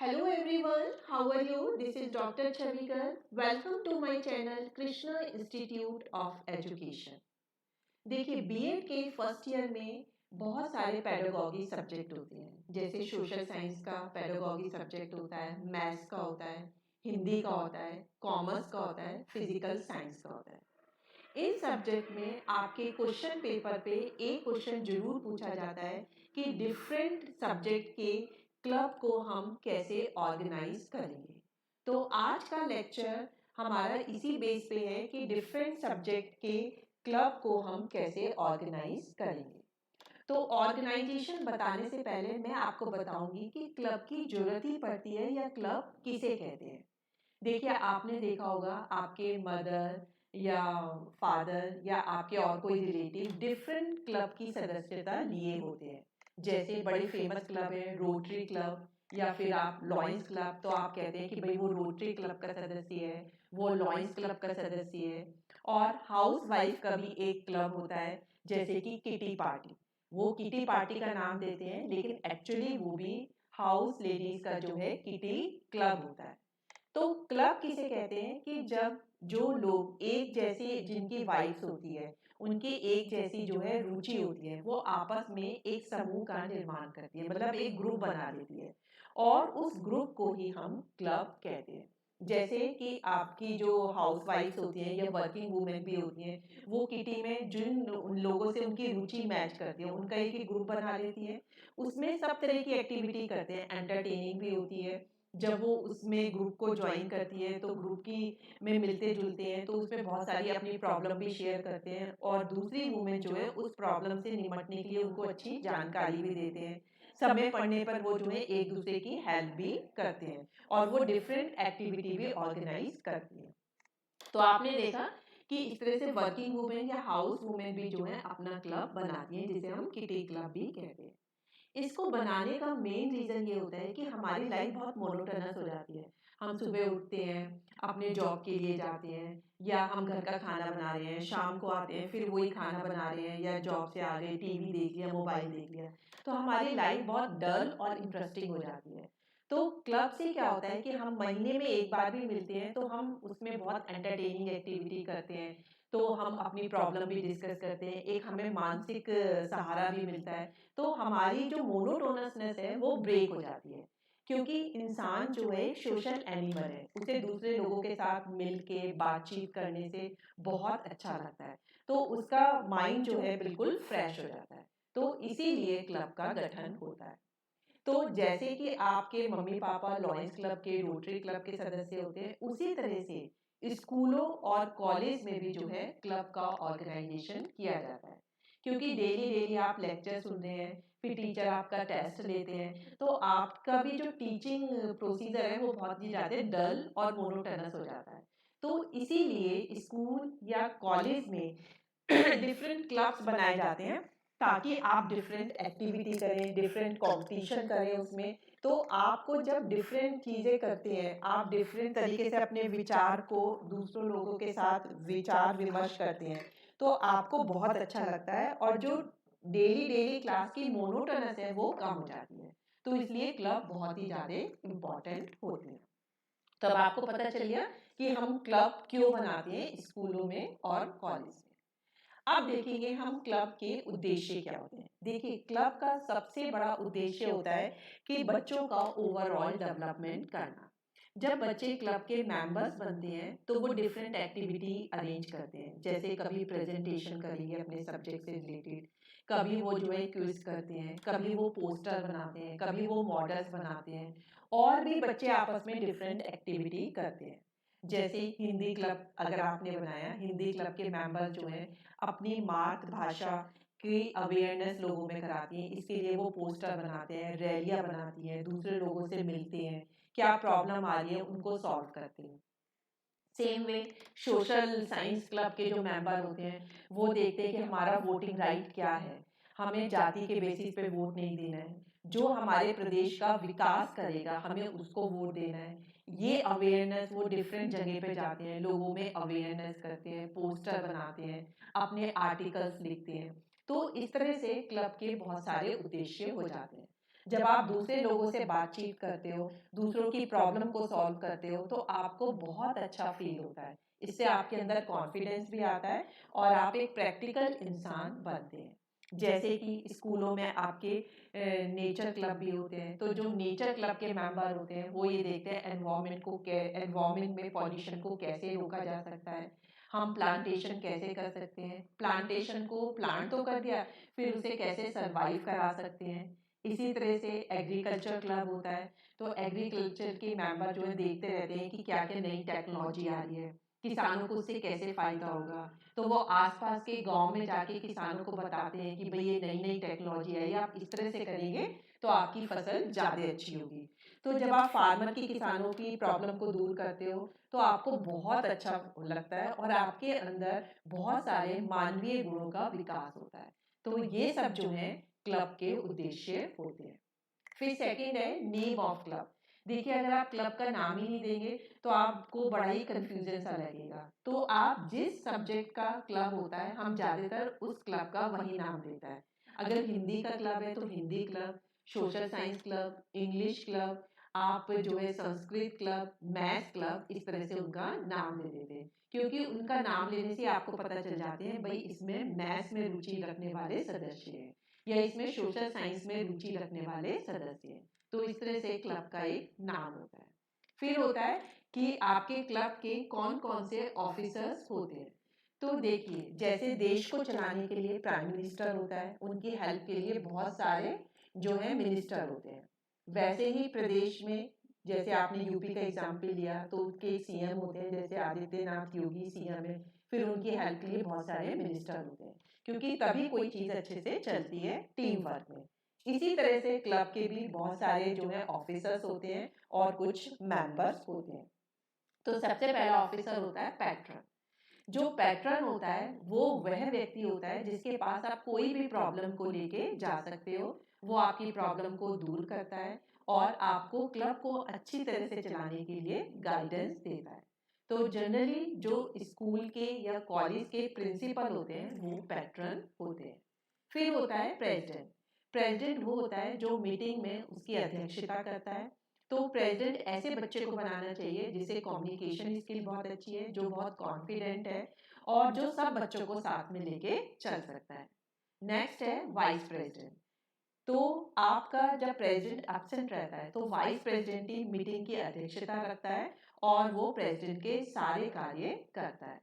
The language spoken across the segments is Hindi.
Hello everyone, how are you? This is Dr. Chavikar. Welcome to my channel Krishna Institute of Education. देखिए बीएड के फर्स्ट ईयर में बहुत सारे पेडागॉजी सब्जेक्ट होते हैं, जैसे सोशल साइंस का पेडागॉजी सब्जेक्ट होता है, मैथ्स का होता है, हिंदी का होता है, कॉमर्स का होता है, फिजिकल साइंस का होता है। इन सब्जेक्ट में आपके क्वेश्चन पेपर पे एक क्वेश्चन जरूर पूछा जाता है कि डिफरेंट सब्जेक्ट के क्लब को हम कैसे ऑर्गेनाइज करेंगे। तो आज का लेक्चर हमारा इसी बेस पे है कि डिफरेंट सब्जेक्ट के क्लब को हम कैसे ऑर्गेनाइज करेंगे। तो ऑर्गेनाइजेशन बताने से पहले मैं आपको बताऊंगी कि क्लब की जरूरत ही पड़ती है या क्लब किसे कहते हैं। देखिए आपने देखा होगा आपके मदर या फादर या आपके और कोई रिलेटिव डिफरेंट क्लब की सदस्यता लिए होते हैं। जैसे बड़े फेमस क्लब है रोटरी क्लब, या फिर आप लॉयंस क्लब, तो आप कहते हैं कि भाई वो रोटरी क्लब का सदस्य है, वो लॉयंस क्लब का सदस्य है। और हाउस वाइफ का भी एक क्लब होता है, जैसे कि किटी पार्टी। वो किटी पार्टी का नाम देते हैं, लेकिन एक्चुअली वो भी हाउस लेडीज का जो है किटी क्लब होता है। तो क्लब किसे कहते हैं कि जब जो लोग एक जैसे, जिनकी वाइफ्स होती है, उनकी एक जैसी जो है रुचि होती है, वो आपस में एक समूह का निर्माण करती है, मतलब एक ग्रुप बना देती है, और उस ग्रुप को ही हम क्लब कहते हैं। जैसे कि आपकी जो हाउस वाइफ्स होती हैं या वर्किंग वुमेन भी होती हैं, वो किटी में जिन उन लोगों से उनकी रुचि मैच करती है उनका एक ही ग्रुप बना लेती है। उसमें सब तरह की एक्टिविटी करते हैं, एंटरटेनिंग भी होती है। जब वो उसमें ग्रुप को ज्वाइन करती है तो ग्रुप की में मिलते जुलते हैं, तो उसमें बहुत सारी अपनी प्रॉब्लम भी शेयर करते हैं, और दूसरी वुमेन जो है उस प्रॉब्लम से निपटने के लिए उनको अच्छी जानकारी भी देते हैं। समय पड़ने पर वो जो है एक दूसरे की हेल्प भी करते हैं, और वो डिफरेंट एक्टिविटी भी ऑर्गेनाइज करती है। तो आपने देखा कि इस तरह से वर्किंग वुमेन या हाउस वुमेन भी जो है अपना क्लब बनाती हैं, जिसे हम किटी क्लब भी कहते हैं। इसको बनाने का मेन रीजन ये होता है कि हमारी लाइफ बहुत मोनोटोनस हो जाती है। हम सुबह उठते हैं, अपने जॉब के लिए जाते हैं, या हम घर का खाना बना रहे हैं, शाम को आते हैं फिर वही खाना बना रहे हैं, या जॉब से आ गए टीवी देख लिया, मोबाइल देख लिया। तो हमारी लाइफ बहुत डल और इंटरेस्टिंग हो जाती है। तो क्लब से क्या होता है कि हम महीने में एक बार भी मिलते हैं, तो हम उसमें बहुत एंटरटेनिंग एक्टिविटी करते हैं। तो हम अपनी प्रॉब्लम भी डिस्कस करते हैं, एक हमें मानसिक सहारा भी मिलता है। तो हमारी जो मोनोटोनसनेस है वो ब्रेक हो जाती है, क्योंकि इंसान जो है एक सोशल एनिमल है, उसे दूसरे लोगों के साथ मिलके बातचीत करने से बहुत अच्छा लगता है। तो उसका माइंड जो है बिल्कुल फ्रेश हो जाता है। तो इसीलिए क्लब का गठन होता है। तो जैसे कि आपके मम्मी पापा लॉयंस क्लब के, रोटरी क्लब के सदस्य होते हैं, उसी तरह से स्कूलों और कॉलेज में भी जो है क्लब का ऑर्गेनाइजेशन किया जाता है। क्योंकि डेली डेली आप लेक्चर सुन रहे हैं, फिर टीचर आपका टेस्ट लेते हैं, तो आपका भी जो टीचिंग प्रोसीजर है वो बहुत ही ज़्यादा डल और मोनोटोनस हो जाता है। तो इसीलिए स्कूल या कॉलेज में डिफरेंट क्लब्स बनाए जाते हैं, ताकि आप डिफरेंट एक्टिविटी करें, डिफरेंट कंपटीशन करें उसमें। तो आपको जब डिफरेंट चीज़ें करते हैं, आप डिफरेंट तरीके से अपने विचार को दूसरों लोगों के साथ विचार विमर्श करते हैं, तो आपको बहुत अच्छा लगता है, और जो डेली डेली क्लास की मोनोटोनस है वो कम हो जाती है। तो इसलिए क्लब बहुत ही ज़्यादा इम्पॉर्टेंट होते हैं। तब आपको पता चल गया कि हम क्लब क्यों बनाते हैं स्कूलों में और कॉलेज में। अब देखेंगे हम क्लब के उद्देश्य क्या होते हैं। देखिए क्लब का सबसे बड़ा उद्देश्य होता है कि बच्चों का ओवरऑल डेवलपमेंट करना। जब बच्चे क्लब के मेंबर्स बनते हैं तो वो डिफरेंट एक्टिविटी अरेंज करते हैं, जैसे कभी प्रेजेंटेशन करेंगे अपने सब्जेक्ट से रिलेटेड, कभी वो जो है क्विज करते हैं, कभी वो पोस्टर बनाते हैं, कभी वो मॉडल्स बनाते हैं, और भी बच्चे आपस में डिफरेंट एक्टिविटी करते हैं। जैसे हिंदी क्लब अगर आपने बनाया, हिंदी क्लब के मेंबर जो हैं अपनी मातृभाषा की अवेयरनेस लोगों में कराती हैं, इसके लिए वो पोस्टर बनाते हैं, रैलियां बनाती हैं, दूसरे लोगों से मिलते हैं, क्या प्रॉब्लम आ रही है उनको सॉल्व करते हैं। Same way social science club के जो मेंबर होते हैं वो देखते हैं कि हमारा वोटिंग राइट क्या है, हमें जाति के बेसिस पे वोट नहीं देना है, जो हमारे प्रदेश का विकास करेगा हमें उसको वोट देना है। ये अवेयरनेस वो डिफरेंट जगह पे जाते हैं, लोगों में अवेयरनेस करते हैं, पोस्टर बनाते हैं, अपने आर्टिकल्स लिखते हैं। तो इस तरह से क्लब के बहुत सारे उद्देश्य हो जाते हैं। जब आप दूसरे लोगों से बातचीत करते हो, दूसरों की प्रॉब्लम को सॉल्व करते हो, तो आपको बहुत अच्छा फील होता है। इससे आपके अंदर कॉन्फिडेंस भी आता है और आप एक प्रैक्टिकल इंसान बनते हैं। जैसे कि स्कूलों में आपके नेचर क्लब भी होते हैं, तो जो नेचर क्लब के मेंबर होते हैं वो ये देखते हैं एनवायरमेंट में पॉल्यूशन को कैसे रोका जा सकता है, हम प्लांटेशन कैसे कर सकते हैं, प्लांटेशन को प्लांट तो कर दिया, फिर उसे कैसे सरवाइव करा सकते हैं। इसी तरह से एग्रीकल्चर क्लब होता है, तो एग्रीकल्चर के मेंबर जो है देखते रहते हैं कि क्या क्या नई टेक्नोलॉजी आ रही है, किसानों को उससे कैसे फायदा होगा। तो वो आसपास के गांव में जाके किसानों को बताते हैं कि भाई ये नई नई टेक्नोलॉजी आई है, आप इस तरह से करेंगे तो आपकी फसल ज़्यादा अच्छी होगी। तो जब आप फार्मर की किसानों की प्रॉब्लम को दूर करते हो तो आपको बहुत अच्छा लगता है और आपके अंदर बहुत सारे मानवीय गुणों का विकास होता है। तो ये सब जो है क्लब के उद्देश्य होते हैं। फिर सेकंड है नेम ऑफ क्लब। देखिए अगर आप क्लब का नाम ही नहीं देंगे तो आपको बड़ा ही कंफ्यूजन सा लगेगा। तो आप जिस सब्जेक्ट का क्लब होता है हम ज़्यादातर उस क्लब का वही नाम देता है। अगर हिंदी का क्लब है तो Hindi club, social science club, English club, आप जो है संस्कृत क्लब, मैथ्स क्लब, इस तरह से उनका नाम दे देते हैं। क्योंकि उनका नाम लेने से आपको पता चल जाते हैं भाई इसमें मैथ्स में रुचि रखने वाले सदस्य हैं या इसमें सोशल साइंस में रुचि रखने वाले सदस्य हैं। तो इस तरह से क्लब का एक नाम होता है। फिर होता है कि आपके क्लब के कौन कौन से ऑफिसर्स होते हैं। तो देखिए जैसे देश को चलाने के लिए प्राइम मिनिस्टर होता है, उनकी हेल्प के लिए बहुत सारे जो है मिनिस्टर होते हैं। वैसे ही प्रदेश में जैसे आपने यूपी का एग्जाम्पल लिया तो उनके सीएम होते हैं, जैसे आदित्यनाथ योगी सीएम है, फिर उनकी हेल्प के लिए बहुत सारे मिनिस्टर होते हैं क्योंकि तभी कोई चीज़ अच्छे से चलती है टीम वर्क में। इसी तरह से क्लब के भी बहुत सारे जो है ऑफिसर्स होते हैं और कुछ मेंबर्स होते हैं। तो सबसे पहला ऑफिसर होता है पैट्रन। जो पैट्रन होता है वो वह व्यक्ति होता है जिसके पास आप कोई भी प्रॉब्लम को लेके जा सकते हो। वो आपकी प्रॉब्लम को दूर करता है और आपको क्लब को अच्छी तरह से चलाने के लिए गाइडेंस देता है। तो जनरली जो स्कूल के या कॉलेज के प्रिंसिपल होते हैं वो पैट्रन होते हैं। फिर होता है प्रेसिडेंट। प्रेसिडेंट वो होता है जो मीटिंग में उसकी अध्यक्षता करता है। तो प्रेसिडेंट ऐसे बच्चे को बनाना चाहिए जिसे कम्युनिकेशन स्किल बहुत अच्छी है, जो बहुत कॉन्फिडेंट है और जो सब बच्चों को साथ में लेके चल सकता है। नेक्स्ट है वाइस प्रेसिडेंट। तो आपका जब प्रेसिडेंट एब्सेंट रहता है तो वाइस प्रेसिडेंट ही मीटिंग की अध्यक्षता रखता है और वो प्रेसिडेंट के सारे कार्य करता है।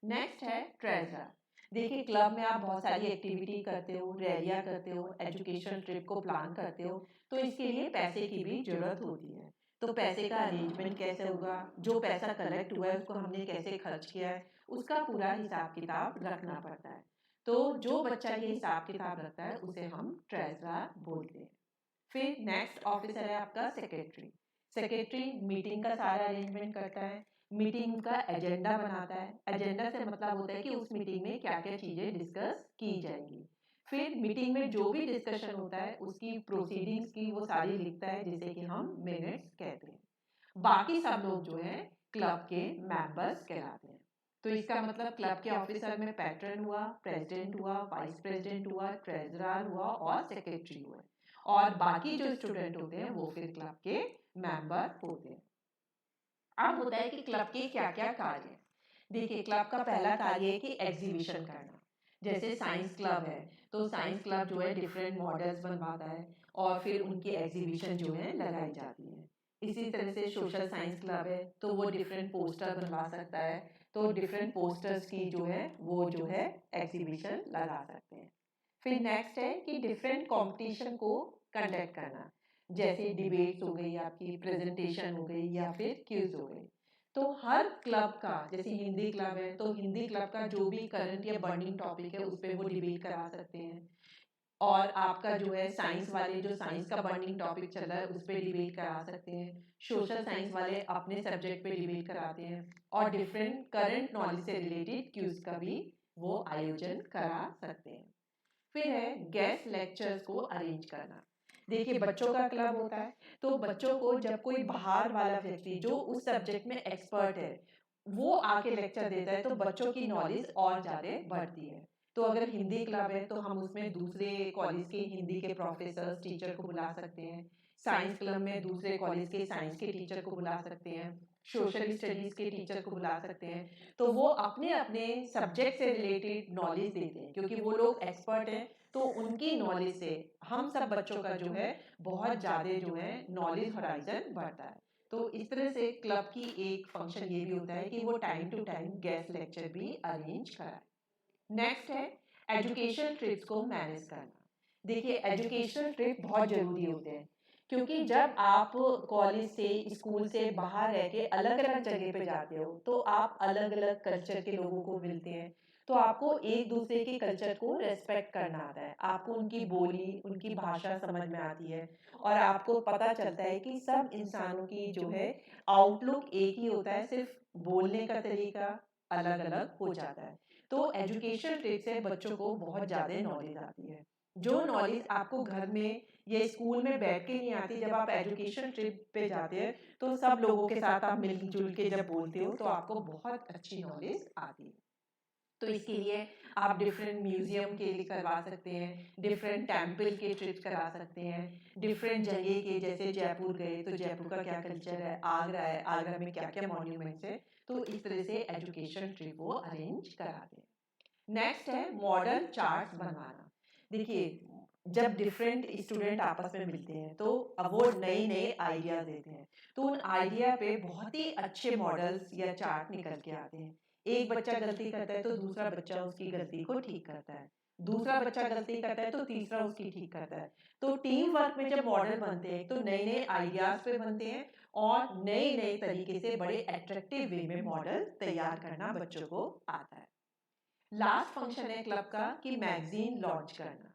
नेक्स्ट है ट्रेजरर। देखिए क्लब में आप बहुत सारी एक्टिविटी करते हो, रैलियां करते हो, एजुकेशन ट्रिप को प्लान करते हो, तो इसके लिए पैसे की भी जरूरत होती है। तो पैसे का अरेंजमेंट कैसे होगा, जो पैसा कलेक्ट हुआ है उसको हमने कैसे खर्च किया है, उसका पूरा हिसाब किताब रखना पड़ता है। तो जो बच्चा ये हिसाब किताब रखता है उसे हम ट्रेजरर बोलते हैं। फिर नेक्स्ट ऑफिसर है आपका सेक्रेटरी। सेक्रेटरी मीटिंग का सारा अरेंजमेंट करता है, मीटिंग का एजेंडा बनाता है। एजेंडा से मतलब होता है कि उस मीटिंग में क्या क्या चीज़ें डिस्कस की जाएंगी। फिर मीटिंग में जो भी डिस्कशन होता है उसकी प्रोसीडिंग्स की वो सारी लिखता है जिसे कि हम मिनट्स कहते हैं। बाकी सब लोग जो हैं क्लब के मेंबर्स कहलाते हैं। तो इसका मतलब क्लब के ऑफिसर में पैट्रन हुआ, प्रेसिडेंट हुआ, वाइस प्रेसिडेंट हुआ, ट्रेजरर हुआ और सेक्रेटरी हुआ। और बाकी जो स्टूडेंट होते हैं वो फिर क्लब के मेंबर होते हैं। अब होता है कि क्लब के क्या क्या कार्य हैं। देखिए क्लब का पहला कार्य है कि एग्जीबिशन करना। जैसे साइंस क्लब है तो साइंस क्लब जो है डिफरेंट मॉडल्स बनवाता है और फिर उनकी एग्जीबिशन जो है लगाई जाती है। इसी तरह से सोशल साइंस क्लब है तो वो डिफरेंट पोस्टर बनवा सकता है, तो डिफरेंट पोस्टर्स की जो है वो जो है एग्जीबिशन लगा सकते हैं। फिर नेक्स्ट है कि डिफरेंट कंपटीशन को कंडक्ट करना, जैसे डिबेट्स हो गई, आपकी प्रेजेंटेशन हो गई या फिर क्विज हो गई। तो हर क्लब का, जैसे हिंदी क्लब है तो हिंदी क्लब का जो भी करंट या बर्निंग टॉपिक है उस पर वो डिबेट करा सकते हैं। और आपका जो है साइंस वाले जो साइंस का बर्निंग टॉपिक चल रहा है उस पर डिबेट करा सकते हैं। सोशल साइंस वाले अपने सब्जेक्ट पे डिबेट कराते हैं और डिफरेंट करंट नॉलेज से रिलेटेड क्यूज का भी वो आयोजन करा सकते हैं। फिर है गेस्ट लेक्चर्स को अरेंज करना। देखिए बच्चों का क्लब होता है तो बच्चों को जब कोई बाहर वाला व्यक्ति जो उस सब्जेक्ट में एक्सपर्ट है वो आके लेक्चर देता है तो बच्चों की नॉलेज और ज़्यादा बढ़ती है। तो अगर हिंदी क्लब है तो हम उसमें दूसरे कॉलेज के हिंदी के प्रोफेसर्स टीचर को बुला सकते हैं। साइंस क्लब में दूसरे कॉलेज के साइंस के टीचर को बुला सकते हैं, सोशल स्टडीज के टीचर को बुला सकते हैं। तो वो अपने अपने सब्जेक्ट से रिलेटेड नॉलेज देते हैं, क्योंकि वो लोग एक्सपर्ट हैं। तो उनकी नॉलेज से हम सब बच्चों का जो है बहुत ज़्यादा जो है नॉलेज होराइजन बढ़ता है। तो इस तरह से क्लब की एक फंक्शन ये भी होता है कि वो time to time guest lecture भी अरेंज कराए। नेक्स्ट है एजुकेशन ट्रिप्स को मैनेज करना। देखिए, एजुकेशनल ट्रिप बहुत ज़रूरी होते हैं, क्योंकि जब आप कॉलेज से स्कूल से बाहर रह के अलग अलग जगह पे जाते हो तो आप अलग अलग कल्चर के लोगों को मिलते हैं। तो आपको एक दूसरे के कल्चर को रेस्पेक्ट करना आता है, आपको उनकी बोली उनकी भाषा समझ में आती है, और आपको पता चलता है कि सब इंसानों की जो है आउटलुक एक ही होता है, सिर्फ बोलने का तरीका अलग अलग हो जाता है। तो एजुकेशन ट्रिप से बच्चों को बहुत ज़्यादा नॉलेज आती है, जो नॉलेज आपको घर में या स्कूल में बैठ के नहीं आती। जब आप एजुकेशन ट्रिप पे जाते हैं तो सब लोगों के साथ आप मिलजुल के जब बोलते हो तो आपको बहुत अच्छी नॉलेज आती है। तो इसके लिए आप डिफरेंट म्यूजियम के लिए करवा सकते हैं, डिफरेंट टेम्पल के ट्रिप्स करा सकते हैं, डिफरेंट जगह के, जैसे जयपुर गए तो जयपुर का क्या कल्चर है, आगरा में क्या क्या मॉन्यूमेंट्स है। तो इस तरह से एजुकेशन ट्रिप वो अरेंज कराते हैं। नेक्स्ट है मॉडल चार्ट्स बनवाना। देखिए, जब डिफरेंट स्टूडेंट आपस में मिलते हैं तो अब वो नए नए आइडिया देते हैं, तो उन आइडिया पे बहुत ही अच्छे मॉडल्स या चार्ट निकल के आते हैं। एक बच्चा गलती करता है तो दूसरा बच्चा उसकी गलती को ठीक करता है, दूसरा बच्चा गलती करता है तो तीसरा उसकी ठीक करता है। तो टीम वर्क में जब मॉडल बनते हैं तो नए नए आइडियाज पे बनते हैं, और नए नए तरीके से बड़े अट्रैक्टिव वे में मॉडल तैयार करना बच्चों को आता है। लास्ट फंक्शन है क्लब का कि मैगजीन लॉन्च करना।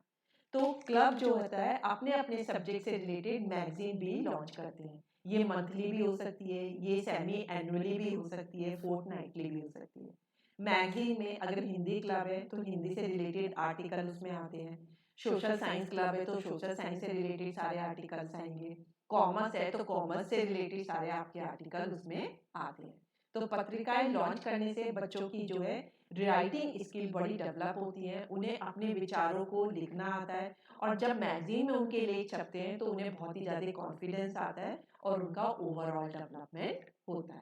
तो क्लब जो होता है अपने अपने सब्जेक्ट से रिलेटेड मैगजीन भी लॉन्च करते हैं। ये मंथली भी हो सकती है, ये सेमी एनुअली भी हो सकती है, फोर्टनाइटली भी हो सकती है। मैगजीन में अगर हिंदी क्लब है तो हिंदी से रिलेटेड आर्टिकल उसमें आते हैं, सोशल साइंस क्लब है तो सोशल साइंस से रिलेटेड सारे आर्टिकल्स आएंगे, कॉमर्स है तो कॉमर्स से रिलेटेड सारे आपके आर्टिकल उसमें आते हैं। तो पत्रिकाएं लॉन्च करने से बच्चों की जो है राइटिंग स्किल बड़ी डेवलप होती है, उन्हें अपने विचारों को लिखना आता है, और जब मैगजीन में उनके लेख छपते हैं तो उन्हें बहुत ही ज़्यादा कॉन्फिडेंस आता है और उनका ओवरऑल डेवलपमेंट होता है।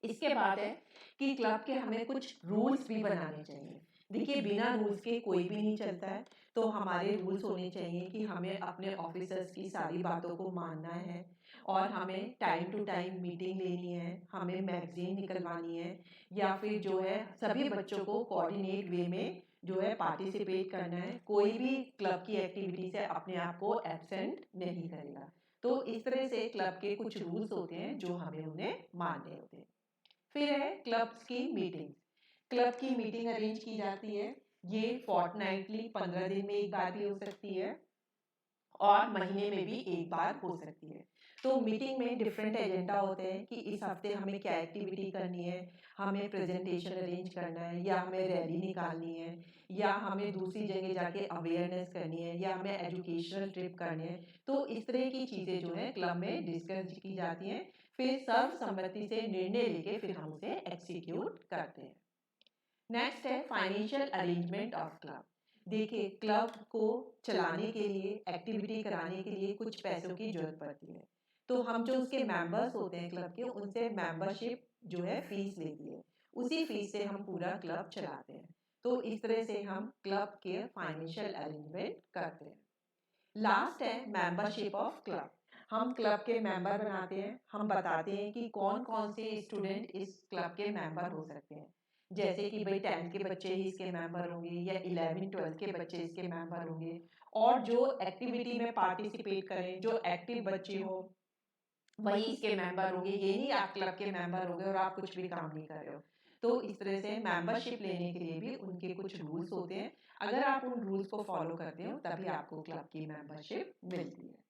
इसके बाद है कि क्लब के हमें कुछ रूल्स भी बनाने चाहिए। देखिए, बिना रूल्स के कोई भी नहीं चलता है। तो हमारे रूल्स होने चाहिए कि हमें अपने ऑफिसर्स की सारी बातों को मानना है, और हमें टाइम टू टाइम मीटिंग लेनी है, हमें मैगजीन निकलवानी है, या फिर जो है सभी बच्चों को कोऑर्डिनेट वे में जो है पार्टिसिपेट करना है। कोई भी क्लब की एक्टिविटी से अपने आप को एब्सेंट नहीं करेगा। तो इस तरह से क्लब के कुछ रूल्स होते हैं जो हमें उन्हें मानने होते हैं। फिर है क्लब्स की मीटिंग। क्लब की मीटिंग अरेंज की जाती है, ये फोर्टनाइटली 15 दिन में एक बार भी हो सकती है, और महीने में भी एक बार हो सकती है। तो मीटिंग में डिफरेंट एजेंडा होते हैं कि इस हफ्ते हमें क्या एक्टिविटी करनी है, हमें प्रेजेंटेशन अरेंज करना है, या हमें रैली निकालनी है, या हमें दूसरी जगह जाके अवेयरनेस करनी है, या हमें एजुकेशनल ट्रिप करनी है। तो इस तरह की चीज़ें जो है क्लब में डिस्कस की जाती हैं, फिर सर्वसम्मति से निर्णय लेके फिर हम उसे एक्सिक्यूट करते हैं। नेक्स्ट है फाइनेंशियल अरेंजमेंट ऑफ क्लब। देखिए, क्लब को चलाने के लिए, एक्टिविटी कराने के लिए कुछ पैसों की जरूरत पड़ती है। तो हम जो उसके मेंबर्स होते हैं क्लब के, उनसे मेंबरशिप जो है फीस लेती है, उसी फीस से हम पूरा क्लब चलाते हैं। तो इस तरह से हम क्लब के फाइनेंशियल अरेंजमेंट करते हैं। लास्ट है मेंबरशिप ऑफ क्लब। हम क्लब के मेंबर बनाते हैं, हम बताते हैं कि कौन कौन से स्टूडेंट इस क्लब के मेंबर हो सकते हैं। जैसे कि भाई 10th के बच्चे ही इसके मेंबर होंगे, या 11 12th के बच्चे इसके मेंबर होंगे, और जो एक्टिविटी में पार्टिसिपेट करें, जो एक्टिव बच्चे हो वही इसके मेंबर होंगे। ये नहीं आप क्लब के मेंबर हो गए और आप कुछ भी काम नहीं कर रहे हो। तो इस तरह से मेंबरशिप लेने के लिए भी उनके कुछ रूल्स होते हैं। अगर आप उन रूल्स को फॉलो करते हो तभी आपको क्लब की मेंबरशिप मिलती है।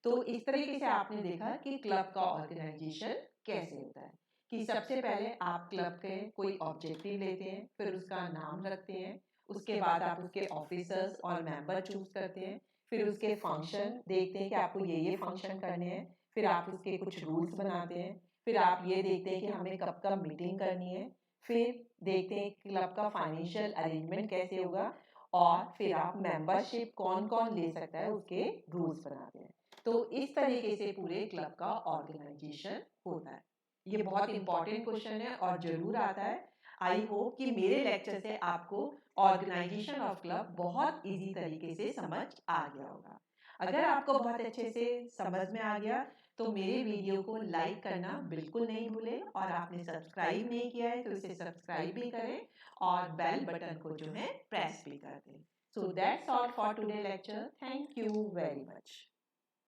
तो इस तरीके से आपने देखा कि क्लब का ऑर्गेनाइजेशन कैसे होता है, कि सबसे पहले आप क्लब के कोई ऑब्जेक्टिव लेते हैं, फिर उसका नाम रखते हैं, उसके बाद आप उसके ऑफिसर्स और मेंबर चूज करते हैं, फिर उसके फंक्शन देखते हैं कि आपको ये फंक्शन करने हैं, फिर आप उसके कुछ रूल्स बनाते हैं, फिर आप ये देखते हैं कि हमें कब कब मीटिंग करनी है, फिर देखते हैं क्लब का फाइनेंशियल अरेंजमेंट कैसे होगा, और फिर आप मेंबरशिप कौन कौन ले सकता है उसके रूल्स बनाते हैं। तो इस तरीके से पूरे क्लब का ऑर्गेनाइजेशन होता है। ये बहुत इंपॉर्टेंट क्वेश्चन है और जरूर आता है। आई होप कि मेरे लेक्चर से आपको ऑर्गेनाइजेशन ऑफ क्लब बहुत इजी तरीके से समझ आ गया होगा। अगर आपको बहुत अच्छे से समझ में आ गया तो मेरे वीडियो को लाइक करना बिल्कुल नहीं भूलें, और आपने सब्सक्राइब नहीं किया है तो इसे सब्सक्राइब भी करें और बेल बटन को जो है प्रेस भी कर दें। So that's all for today lecture. Thank you very much.